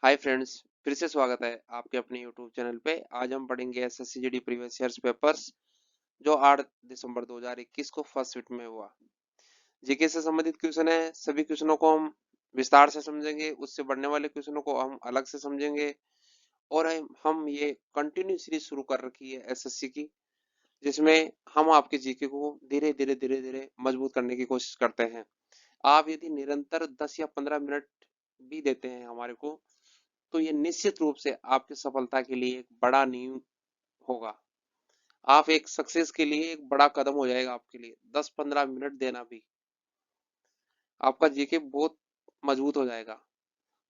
Hi friends, फिर से स्वागत है आपके अपने यूट्यूब चैनल पे। आज हम पढ़ेंगे SSC GD previous years papers जो 8 दिसंबर 2021 को फर्स्ट शिफ्ट में हुआ। जीके से संबंधित क्वेश्चन है। सभी क्वेश्चनों को हम विस्तार से समझेंगे, उससे बढ़ने वाले क्वेश्चनों को हम अलग से समझेंगे। और हम ये कंटिन्यू सीरीज शुरू कर रखी है एसएससी की, जिसमें हम आपके जीके को धीरे धीरे धीरे धीरे मजबूत करने की कोशिश करते हैं। आप यदि निरंतर 10 या 15 मिनट भी देते हैं हमारे को, तो ये निश्चित रूप से आपकी सफलता के लिए एक बड़ा नींव होगा। आप एक सक्सेस के लिए एक बड़ा कदम हो जाएगा आपके लिए। 10-15 मिनट देना भी आपका जीके बहुत मजबूत हो जाएगा।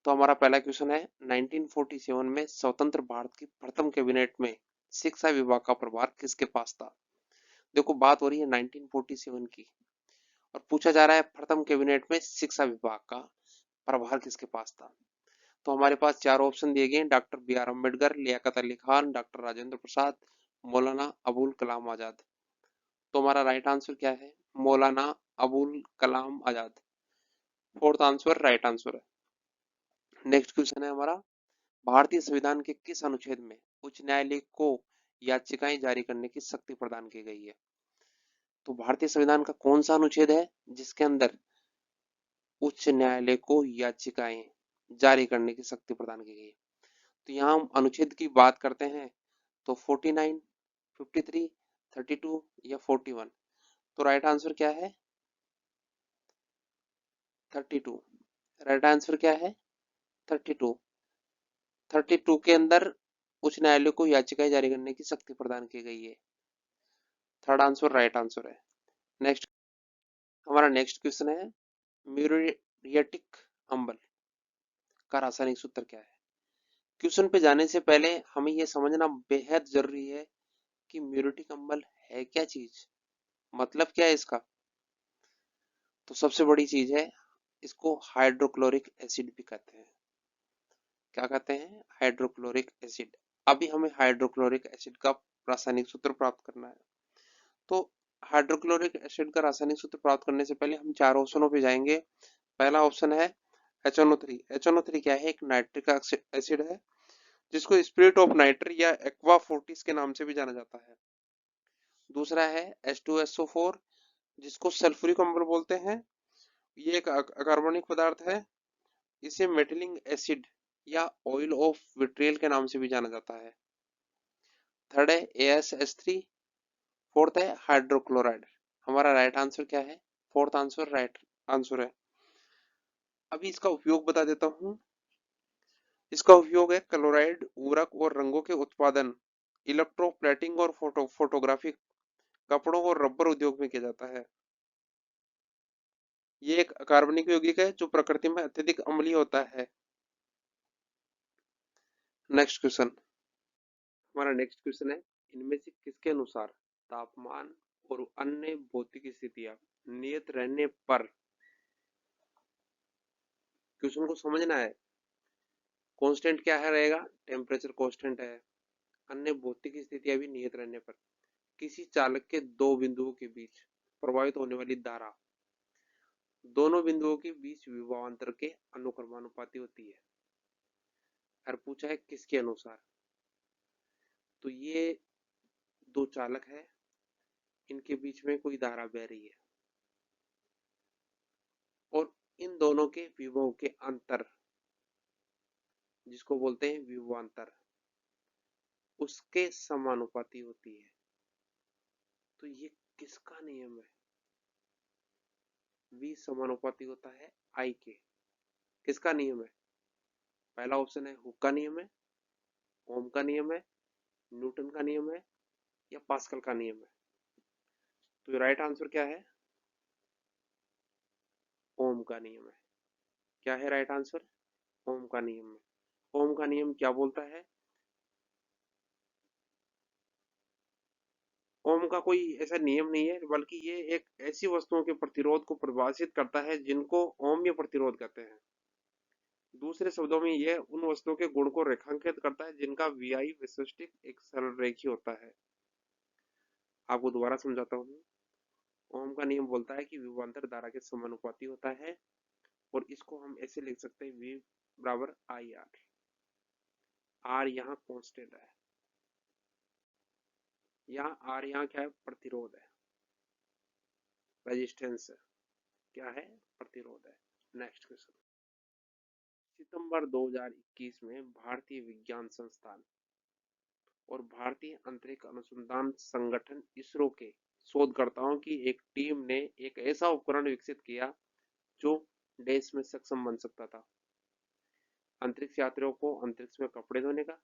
तो हमारा पहला क्वेश्चन है, 1947 में स्वतंत्र भारत की प्रथम कैबिनेट में शिक्षा विभाग का प्रभार किसके पास था। देखो, बात हो रही है 1947 की और पूछा जा रहा है प्रथम कैबिनेट में शिक्षा विभाग का प्रभार किसके पास था। तो हमारे पास चार ऑप्शन दिए गए हैं: doctor B R Ambedkar, Liaquat Ali Khan, doctor Rajendra Prasad, Maulana Abul Kalam Azad. तो हमारा राइट आंसर क्या है? मौलाना Abul Kalam Azad. Fourth answer right answer है। नेक्स्ट क्वेश्चन है हमारा, भारतीय संविधान के किस अनुच्छेद में उच्च न्यायालय को याचिकाएं जारी करने की शक्ति प्रदान की गई है। तो भारतीय संविधान का कौन सा अनुच्छेद है जिसके अंदर उच्च न्यायालय को याचिकाएं जारी करने की शक्ति प्रदान की गई है। तो यहाँ हम अनुच्छेद की बात करते हैं तो 49, 53, 32 या 41। तो राइट आंसर क्या है? 32। राइट आंसर क्या है? 32। 32 के अंदर उच्च न्यायालय को याचिकाएं जारी करने की शक्ति प्रदान की गई है। थर्ड आंसर राइट आंसर है। नेक्स्ट, हमारा नेक्स्ट क्वेश्चन है, म्यूरियाटिक अम्ल का रासायनिक सूत्र क्या है। क्वेश्चन पे जाने से पहले हमें यह समझना बेहद जरूरी है कि म्यूरियाटिक अम्ल है क्या चीज, मतलब क्या है इसका। तो सबसे बड़ी चीज है, इसको हाइड्रोक्लोरिक एसिड भी कहते हैं। क्या कहते हैं? Hydrochloric acid. अभी हमें हाइड्रोक्लोरिक एसिड का रासायनिक सूत्र प्राप्त करना है। तो हाइड्रोक्लोरिक एसिड का रासायनिक सूत्र प्राप्त करने से पहले हम चार ऑप्शनों पे जाएंगे। पहला ऑप्शन है HNO3। HNO3 क्या है? एक नाइट्रिक एसिड है जिसको स्पिरिट ऑफ नाइट्री या एक्वा फोर्टिस के नाम से भी जाना जाता है। दूसरा है H2SO4 जिसको सल्फ्यूरिक अम्ल बोलते हैं। ये एक अकार्बनिक पदार्थ है। इसे मेटिलिक एसिड या ऑयल ऑफ विट्रियल के नाम से भी जाना जाता है। थर्ड है AsH3। फोर्थ है हाइड्रोक्लोराइड। हमारा राइट आंसर क्या है? फोर्थ आंसर राइट आंसर है। अभी इसका उपयोग बता देता हूँ। इसका उपयोग है क्लोराइड उर्वरक और रंगों के उत्पादन, इलेक्ट्रोप्लेटिंग और फोटोग्राफी, कपड़ों और रबर उद्योग में किया जाता है। ये एक कार्बनिक यौगिक है जो प्रकृति में अत्यधिक अम्लीय होता है। नेक्स्ट क्वेश्चन, हमारा नेक्स्ट क्वेश्चन है, इनमें से किसके अनुसार तापमान और अन्य भौतिक स्थितियां नियत रहने पर, क्वेश्चन को समझना है, कांस्टेंट क्या है रहेगा? टेम्परेचर कांस्टेंट है। अन्य भौतिक स्थितियां भी नियत रहने पर किसी चालक के दो बिंदुओं के बीच प्रवाहित होने वाली धारा दोनों बिंदुओं के बीच विभवांतर के अनुक्रमानुपाती होती है। और पूछा है किसके अनुसार। तो ये दो चालक है, इनके बीच में कोई धारा बह रही है और इन दोनों के विभव के अंतर, जिसको बोलते हैं विभवांतर, उसके समानुपाती होती है। तो ये किसका नियम है? V समानुपाती होता है I के। किसका नियम है? पहला ऑप्शन है हुक का नियम है, ओम का नियम है, न्यूटन का नियम है या पास्कल का नियम है। तो राइट आंसर क्या है? ओम का नियम है। क्या है राइट आंसर? ओम का नियम है। ओम का नियम क्या बोलता है? ओम का कोई ऐसा नियम नहीं है, बल्कि ये एक ऐसी वस्तुओं के प्रतिरोध को परिभाषित करता है जिनको ओम्य प्रतिरोध कहते हैं। दूसरे शब्दों में यह उन वस्तुओं के गुण को रेखांकित करता है जिनका VI विशिष्टिक एक सरल रेखी होता है। आपको दोबारा समझाता हूँ। ओम का नियम बोलता है कि विभवांतर धारा के समानुपाती होता है और इसको हम ऐसे लिख सकते हैं V बराबर IR। आर यहाँ कांस्टेंट है, यहाँ आर यहाँ क्या है, प्रतिरोध है, रेजिस्टेंस है, क्या है, प्रतिरोध है। नेक्स्ट क्वेश्चन, सितंबर 2021 में भारतीय विज्ञान संस्थान और भारतीय अंतरिक्ष अनुसंधान संगठन इसरो के शोधकर्ताओं की एक टीम ने एक ऐसा उपकरण विकसित किया जो देश में सक्षम बन सकता था अंतरिक्ष यात्रियों को अंतरिक्ष में कपड़े धोने का,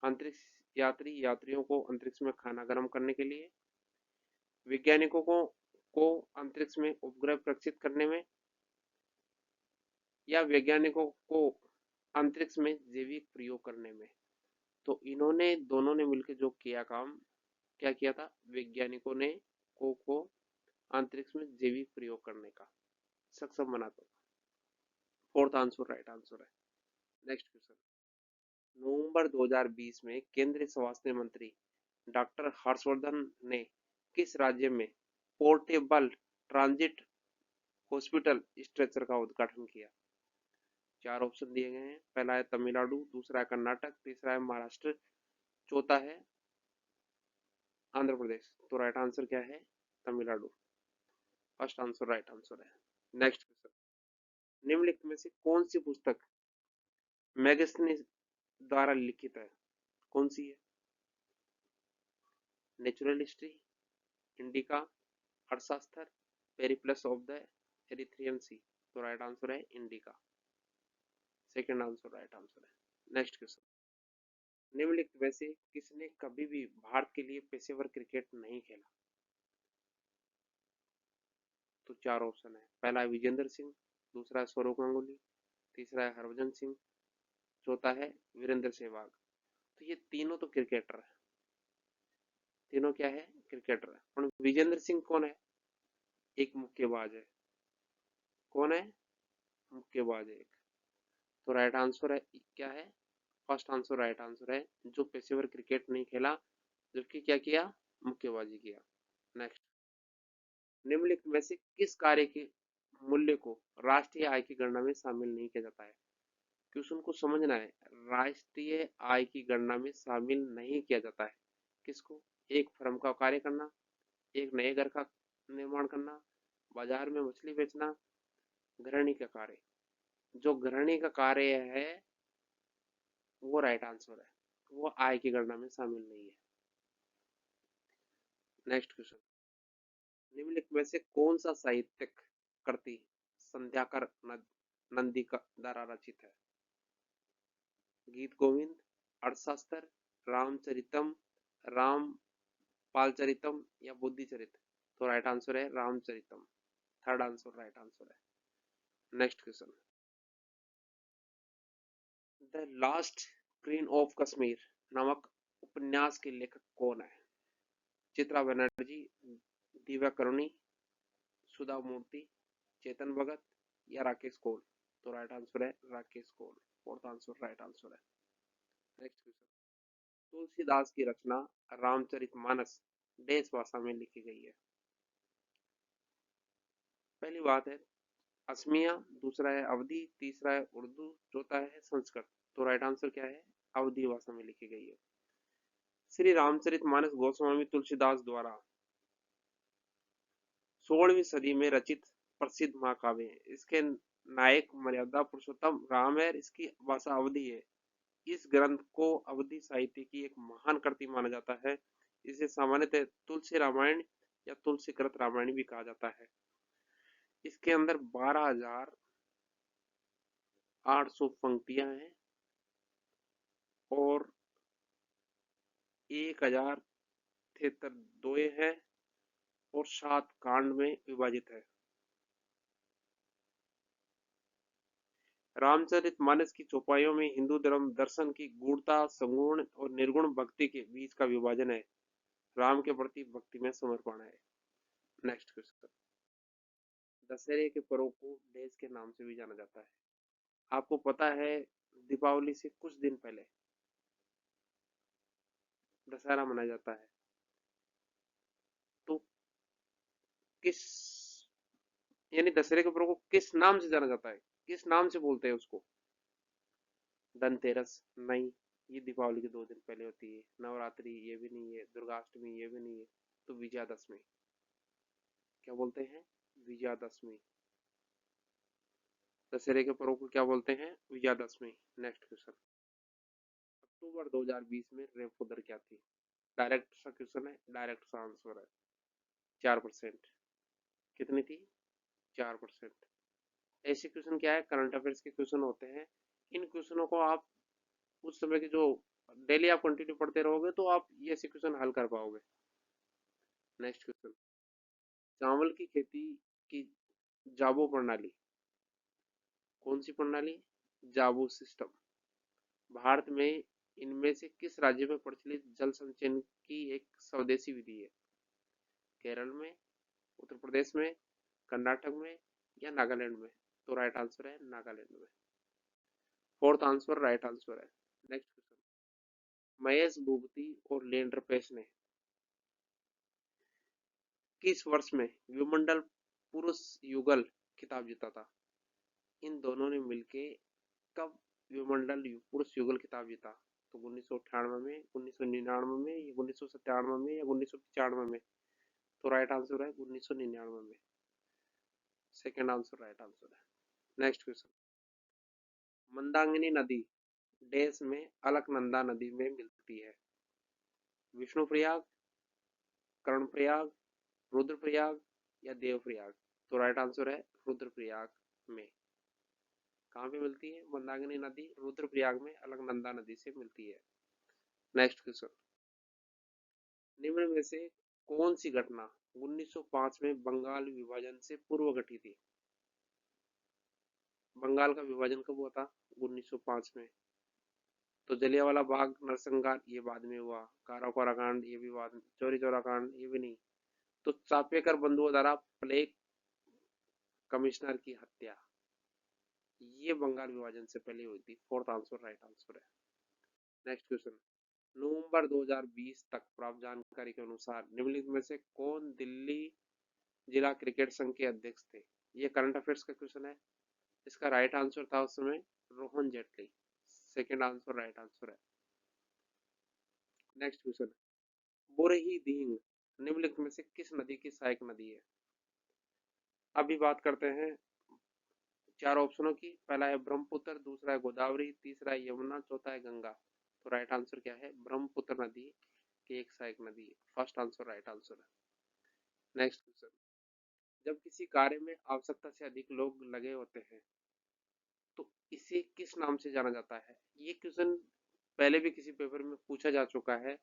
अंतरिक्ष यात्रियों को अंतरिक्ष में खाना गर्म करने के लिए, वैज्ञानिकों को अंतरिक्ष में उपग्रह प्रक्षेपित करने में, या वैज्ञानिकों को अंतरिक्ष में जैविक प्रयोग करने में। तो इन्होंने दोनों ने मिलकर जो किया काम, क्या किया था, वैज्ञानिकों ने को अंतरिक्ष में जैविक प्रयोग करने का सक्षम बना। तो फोर्थ आंसर राइट आंसर है। नेक्स्ट क्वेश्चन, नवंबर 2020 में केंद्रीय स्वास्थ्य मंत्री डॉक्टर हर्षवर्धन ने किस राज्य में पोर्टेबल ट्रांजिट हॉस्पिटल स्ट्रेचर का उद्घाटन किया? चार ऑप्शन दिए गए हैं, पहला है तमिलनाडु, दूसरा है कर्नाटक, तीसरा है महाराष्ट्र, चौथा है आंध्र प्रदेश। तो राइट आंसर क्या है, Tamil Nadu. First answer right answer है। नेक्स्ट क्वेश्चन, निम्नलिखित में से कौन सी पुस्तक मैगस्नी द्वारा लिखित है? कौन सी है? नेचुरल हिस्ट्री, इंडिका, अर्थशास्त्र, पेरिप्लस ऑफ द एरिथ्रियन सी। तो राइट आंसर है indica. Second answer right answer है। नेक्स्ट क्वेश्चन, निम्नलिखित में से किसने कभी भी भारत के लिए पेशेवर क्रिकेट नहीं खेला? तो चार ऑप्शन है, पहला है विजेंद्र सिंह, दूसरा है सौरव गांगुली, तीसरा है हरभजन सिंह, चौथा है वीरेंद्र सहवाग। तो ये तीनों तो क्रिकेटर है, तीनों क्या है, क्रिकेटर है। पर विजेंद्र सिंह कौन है? एक मुक्केबाज है। कौन है? मुक्केबाज है एक। तो राइट आंसर है क्या है, फर्स्ट आंसर राइट आंसर है, जो पेशेवर क्रिकेट नहीं खेला जबकि क्या किया, मुक्केबाजी किया। नेक्स्ट, निम्नलिखित में से किस कार्य के मूल्य को राष्ट्रीय आय की गणना में शामिल नहीं किया जाता है? क्वेश्चन को समझना है, राष्ट्रीय आय की गणना में शामिल नहीं किया जाता है किसको? एक फर्म का कार्य करना, एक नए घर का निर्माण करना, बाजार में मछली बेचना, गृहिणी का कार्य। जो गृहिणी का कार्य है वो राइट आंसर है, वो आय की गणना में शामिल नहीं है। नेक्स्ट क्वेश्चन, निम्नलिखित में से कौन सा साहित्यिक कृति संध्याकर नंदी का द्वारा रचित है? गीत गोविंद, अर्थशास्त्र, रामचरितम, राम पालचरितम या बुद्धिचरित। तो राइट आंसर है Ramacharitam. Third answer right answer है। Next question, the last queen of Kashmir नामक उपन्यास के लेखक कौन है? चित्रा बनर्जी, दिव्या करुणी, सुधा मूर्ति, चेतन भगत या राकेश कोल। तो राइट आंसर है राकेश कोल। फोर्थ आंसर राइट आंसर है। नेक्स्ट क्वेश्चन, तुलसीदास की रचना रामचरितमानस देश भाषा में लिखी गई है? पहली बात है असमिया, दूसरा है अवधी, तीसरा है उर्दू, चौथा है संस्कृत। तो राइट आंसर क्या है, अवधी भाषा में लिखी गई है। श्री रामचरितमानस गोस्वामी तुलसीदास द्वारा 16वीं सदी में रचित प्रसिद्ध महाकाव्य है। इसके नायक मर्यादा पुरुषोत्तम राम है, इसकी भाषा अवधी है। इस ग्रंथ को अवधी साहित्य की एक महान कृति माना जाता है। इसे सामान्यतः तुलसी रामायण या तुलसीकृत रामायण भी कहा जाता है। इसके अंदर 12,800 पंक्तियां हैं और 1073 दोहे हैं और 7 कांड में विभाजित है। रामचरितमानस की चौपाइयों में हिंदू धर्म दर्शन की गूढ़ता, सगुण और निर्गुण भक्ति के बीच का विभाजन है। राम के प्रति भक्ति में समर्पण है। नेक्स्ट क्वेश्चन, दशहरे के पर्व को देश के नाम से भी जाना जाता है। आपको पता है दीपावली से कुछ दिन पहले दशहरा मनाया जाता है, तो किस यानी दशहरे के पर्व को किस नाम से जाना जाता है, किस नाम से बोलते हैं उसको? धनतेरस नहीं, ये दीपावली के 2 दिन पहले होती है। नवरात्रि ये भी नहीं है, दुर्गाष्टमी ये भी नहीं है, तो विजयादशमी। क्या बोलते हैं? विजयादशमी। दशहरे के पर्व को क्या बोलते हैं? विजयादशमी। Next question. अक्टूबर 2020 में रेपो दर क्या थी? डायरेक्ट सा क्वेश्चन है, डायरेक्ट सा आंसर है। 4%। कितनी थी? 4%। ऐसे क्वेश्चन क्या है, करंट अफेयर्स के क्वेश्चन होते हैं। इन क्वेश्चनों को आप उस समय की जो डेली आप कंटिन्यू पढ़ते रहोगे तो आप ये ऐसे क्वेश्चन हल कर पाओगे। Next question. चावल की खेती की जाबो प्रणाली, कौन सी प्रणाली? जाबो सिस्टम। भारत में इनमें से किस राज्य में प्रचलित जल संचयन की एक स्वदेशी विधि है? केरल में, उत्तर प्रदेश में, कर्नाटक में या नागालैंड में? तो राइट आंसर है नागालैंड में। फोर्थ आंसर राइट आंसर है। Next question. महेश भूपति और लिएंडर पेस ने किस वर्ष में विमंडल पुरुष युगल खिताब जीता था? इन दोनों ने मिलके कब विमंडल पुरुष युगल खिताब जीता? तो 1998 में, 1999 में या 1997 में या 1995 में? तो राइट आंसर है 1999 में। सेकेंड आंसर राइट आंसर है। Next question. मंदाकिनी नदी देश में अलकनंदा नदी में मिलती है? विष्णुप्रयाग, कर्णप्रयाग, रुद्रप्रयाग या देवप्रयाग? तो राइट आंसर है रुद्रप्रयाग में। कहाँ पे मिलती है मंदाकिनी नदी? रुद्रप्रयाग में अलकनंदा नदी से मिलती है। Next question. निम्न में से कौन सी घटना 1905 में बंगाल विभाजन से पूर्व घटी थी? बंगाल का विभाजन कब हुआ था? 1905 में। तो जलियांवाला बाग नरसंहार ये बाद में हुआ, काराकोरा कांड ये भी बाद में, चौरी चौरा कांड ये भी नहीं। तो चापेकर बंधुओं द्वारा प्लेग कमिश्नर की हत्या, ये बंगाल विभाजन से पहले हुई थी। फोर्थ आंसर राइट आंसर है। Next question. नवंबर 2020 तक प्राप्त जानकारी के अनुसार निम्नलिखित में से कौन दिल्ली जिला क्रिकेट संघ के अध्यक्ष थे? ये करंट अफेयर्स का क्वेश्चन है। इसका राइट आंसर था उस समय Rohan Jaitley. Second answer right answer है। Next question. बुरही दींग निम्नलिखित में से किस नदी की सहायक नदी है? अभी बात करते हैं चार ऑप्शनों की। पहला है ब्रह्मपुत्र, दूसरा है गोदावरी, तीसरा है यमुना, चौथा है गंगा। तो राइट आंसर क्या है? ब्रह्मपुत्र नदी की एक सहायक नदी है। फर्स्ट आंसर राइट आंसर है। Next question. जब किसी कार्य में आवश्यकता से अधिक लोग लगे होते हैं तो इसे किस नाम से जाना जाता है? ये क्वेश्चन पहले भी किसी पेपर में पूछा जा चुका है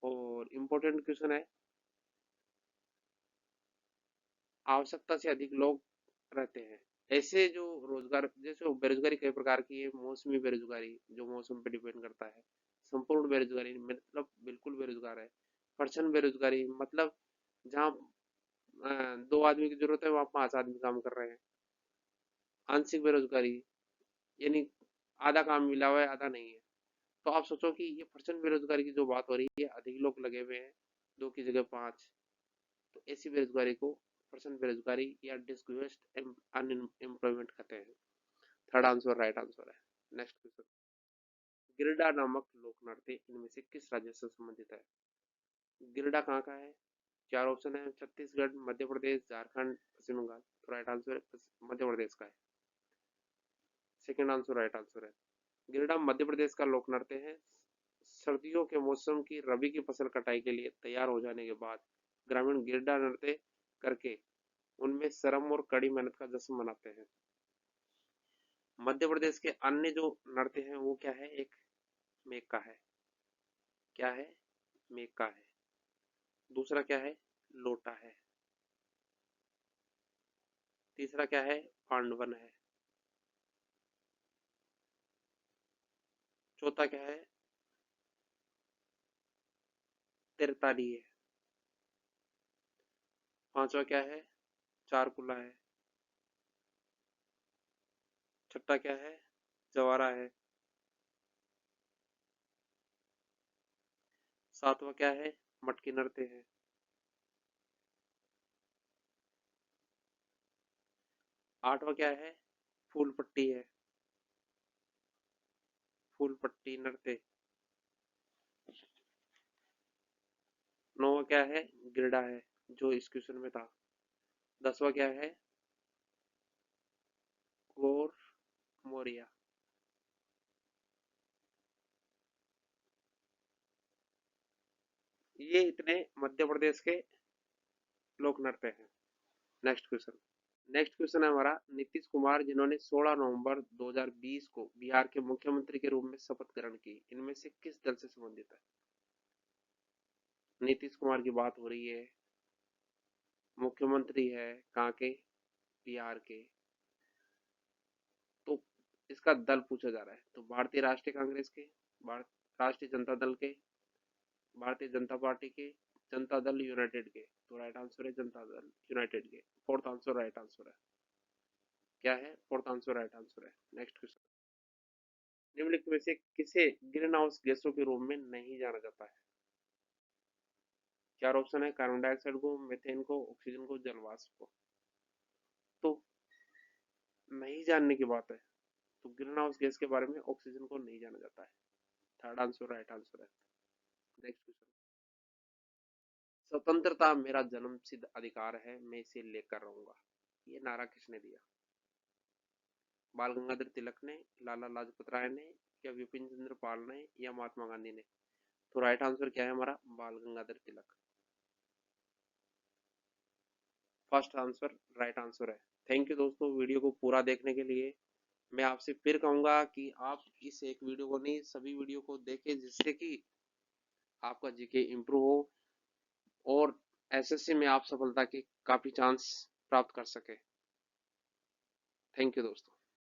और इम्पोर्टेंट क्वेश्चन है। आवश्यकता से अधिक लोग रहते हैं ऐसे जो रोजगार, जैसे बेरोजगारी कई प्रकार की है। मौसमी बेरोजगारी जो मौसम पर डिपेंड करता है, संपूर्ण बेरोजगारी मतलब बिल्कुल बेरोजगार है, परछन बेरोजगारी मतलब जहाँ 2 आदमी की जरूरत है वहाँ 5 आदमी काम कर रहे हैं, आंशिक बेरोजगारी यानी आधा काम मिला हुआ है आधा नहीं है। तो आप सोचो कि ये परसेंट बेरोजगारी की जो बात हो रही है, अधिक लोग लगे हुए हैं 2 की जगह 5, तो ऐसी बेरोजगारी को परसेंट बेरोजगारी या डिस्ग्रेस्ड अनएम्प्लॉयमेंट कहते हैं। थर्ड आंसर राइट आंसर है। Next question. गिरडा नामक लोक नृत्य इनमें से किस राज्य से संबंधित है? गिरडा कहाँ का है? चार ऑप्शन है, छत्तीसगढ़, मध्य प्रदेश, झारखंड, पश्चिम बंगाल। तो राइट आंसर मध्य प्रदेश का है। सेकेंड आंसर राइट आंसर है। गिरडा मध्य प्रदेश का लोक नृत्य है। सर्दियों के मौसम की रबी की फसल कटाई के लिए तैयार हो जाने के बाद ग्रामीण गिरडा नृत्य करके उनमें श्रम और कड़ी मेहनत का जश्न मनाते हैं। मध्य प्रदेश के अन्य जो नृत्य हैं वो क्या है? एक मेका है। क्या है? मेका है। दूसरा क्या है? लोटा है। तीसरा क्या है? पांडवन है। चौथा क्या है? तिरताली है। पांचवा क्या है? चारकुला है। छठा क्या है? जवारा है। सातवां क्या है? मटकी नृत्य है। आठवां क्या है? फूल पट्टी है। फूल पट्टी नृत्य। 9वां क्या है? गिरडा है, जो इस क्वेश्चन में था। 10वां क्या है? कोर मोरिया। ये इतने मध्य प्रदेश के लोक नृत्य हैं। Next question. नेक्स्ट क्वेश्चन है हमारा, नीतीश कुमार जिन्होंने 16 नवंबर 2020 को बिहार के मुख्यमंत्री के रूप में शपथ ग्रहण की, इनमें से किस दल से संबंधित है? नीतीश कुमार की बात हो रही है, मुख्यमंत्री है कहाँ के? बिहार के। तो इसका दल पूछा जा रहा है, तो भारतीय राष्ट्रीय कांग्रेस के, भारत राष्ट्रीय जनता दल के, भारतीय जनता पार्टी के, जनता दल यूनाइटेड के। तो राइट आंसर है जनता दल यूनाइटेड के। फोर्थ आंसर राइट आंसर है। क्या है? फोर्थ आंसर राइट आंसर है। Next question. निम्नलिखित में से किसे ग्रीन हाउस गैसों के रूप में नहीं जाना जाता है? चार ऑप्शन है, कार्बन डाइऑक्साइड को, मीथेन को, ऑक्सीजन को, जलवाष्प को। तो नहीं जानने की बात है, तो ग्रीन हाउस गैस के बारे में ऑक्सीजन को नहीं जाना जाता है। थर्ड आंसर राइट आंसर है। Next question. स्वतंत्रता मेरा जन्मसिद्ध अधिकार है, मैं इसे लेकर रहूंगा, ये नारा किसने दिया? बाल गंगाधर तिलक ने, लाला लाजपत राय ने, या विपिन चंद्र पाल ने, या महात्मा गांधी ने? तो राइट आंसर क्या है हमारा? बाल Gangadhar Tilak. First answer right answer है। थैंक यू दोस्तों वीडियो को पूरा देखने के लिए। मैं आपसे फिर कहूंगा कि आप इस एक वीडियो को नहीं, सभी वीडियो को देखें, जिससे कि आपका जीके इम्प्रूव हो और एसएससी में आप सफलता के काफी चांस प्राप्त कर सके। थैंक यू दोस्तों।